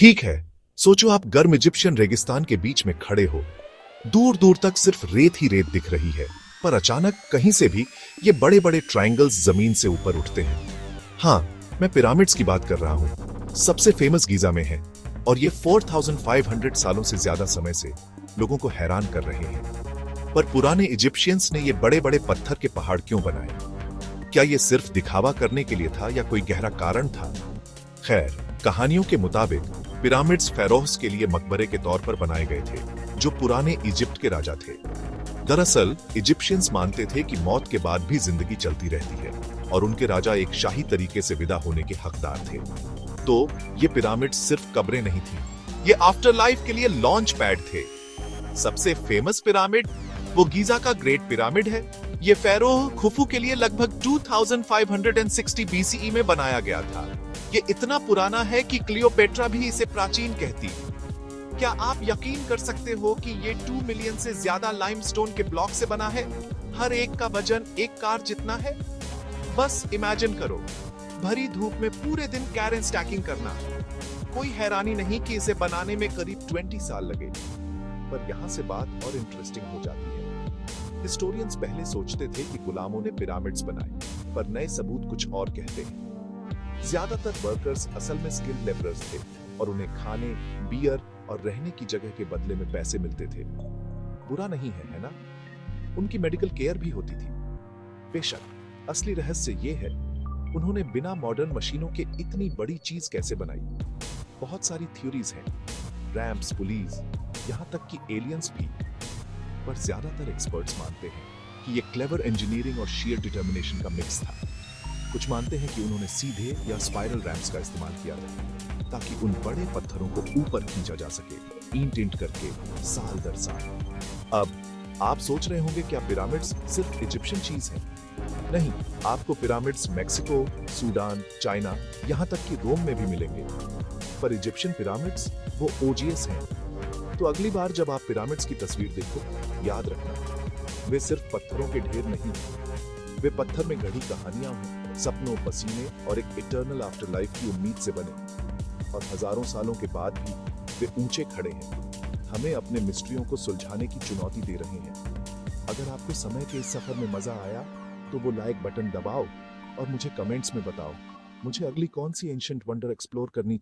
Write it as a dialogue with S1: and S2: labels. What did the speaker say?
S1: ठीक है, सोचो आप गर्म इजिप्शियन रेगिस्तान के बीच में खड़े हो। दूर दूर तक सिर्फ रेत ही रेत दिख रही है, पर अचानक कहीं से भी ये बड़े बड़े ट्रायंगल्स जमीन से ऊपर उठते हैं। हाँ, मैं पिरामिड्स की बात कर रहा हूँ। सबसे फेमस गीजा में है और ये 4500 सालों से ज्यादा समय से लोगों को हैरान कर रहे हैं। पर पुराने इजिप्शियंस ने ये बड़े बड़े पत्थर के पहाड़ क्यों बनाए? क्या ये सिर्फ दिखावा करने के लिए था या कोई गहरा कारण था? खैर, कहानियों के मुताबिक पिरामिड्स फेरोस के लिए मकबरे के तौर पर बनाए गए थे, जो पुराने इजिप्ट के राजा थे। दरअसल इजिप्शियंस मानते थे कि मौत के बाद भी जिंदगी चलती रहती है और उनके राजा एक शाही तरीके से विदा होने के हकदार थे। तो ये पिरामिड सिर्फ कब्रें नहीं थी, ये आफ्टर लाइफ के लिए लॉन्च पैड थे। सबसे फेमस पिरामिड वो गीजा का ग्रेट पिरामिड है। ये फेरोह खुफू के लिए लगभग 2560 बीसीई में बनाया गया था। ये इतना पुराना है कि क्लियोपेट्रा भी इसे प्राचीन कहती। क्या आप यकीन कर सकते हो कि ये 2 मिलियन से ज्यादा लाइमस्टोन के ब्लॉक से बना है? हर एक का वजन एक कार जितना है। बस इमेजिन करो, भरी धूप में पूरे दिन कैरेन स्टैकिंग करना। कोई हैरानी नहीं कि इसे बनाने में करीब 20 साल लगे। पर यहाँ से बात और इंटरेस्टिंग हो जाती है। हिस्टोरियंस पहले सोचते थे कि गुलामों ने पिरामिड्स बनाए, पर नए सबूत कुछ और कहते हैं। ज्यादातर वर्कर्स असल में स्किल्ड लेबरर्स थे और उन्हें खाने, बियर और रहने की जगह के बदले में पैसे मिलते थे। बुरा नहीं है ना? उनकी मेडिकल केयर भी होती थी। बेशक असली रहस्य ये है, उन्होंने बिना मॉडर्न मशीनों के इतनी बड़ी चीज कैसे बनाई? बहुत सारी थ्योरीज हैं, रैम्प्स, पुलीज, यहाँ तक कि एलियंस भी। पर ज्यादातर एक्सपर्ट्स मानते हैं कि ये क्लेवर इंजीनियरिंग और शेयर डिटर्मिनेशन का मिक्स था। कुछ मानते हैं कि उन्होंने सीधे या स्पाइरल रैम्प्स का इस्तेमाल किया था ताकि उन बड़े पत्थरों को ऊपर खींचा जा सके, ईंट ईंट करके, साल दर साल। अब आप सोच रहे होंगे क्या पिरामिड्स सिर्फ इजिप्शियन चीज है? नहीं, आपको पिरामिड्स मैक्सिको, सूडान, चाइना, यहाँ तक कि रोम में भी मिलेंगे। पर इजिप्शियन पिरामिड्स वो ओजीएस हैं। तो अगली बार जब आप पिरामिड्स की तस्वीर देखो, याद रखना, वे सिर्फ पत्थरों के ढेर नहीं, वे पत्थर में गढ़ी कहानियां हैं, सपनों, पसीने और एक इटर्नल आफ्टर लाइफ की उम्मीद से बने। और हजारों सालों के बाद भी वे ऊंचे खड़े हैं, हमें अपने मिस्ट्रियों को सुलझाने की चुनौती दे रहे हैं। अगर आपको समय के इस सफर में मजा आया तो वो लाइक बटन दबाओ और मुझे कमेंट्स में बताओ, मुझे अगली कौन सी एंशिएंट वंडर एक्सप्लोर करनी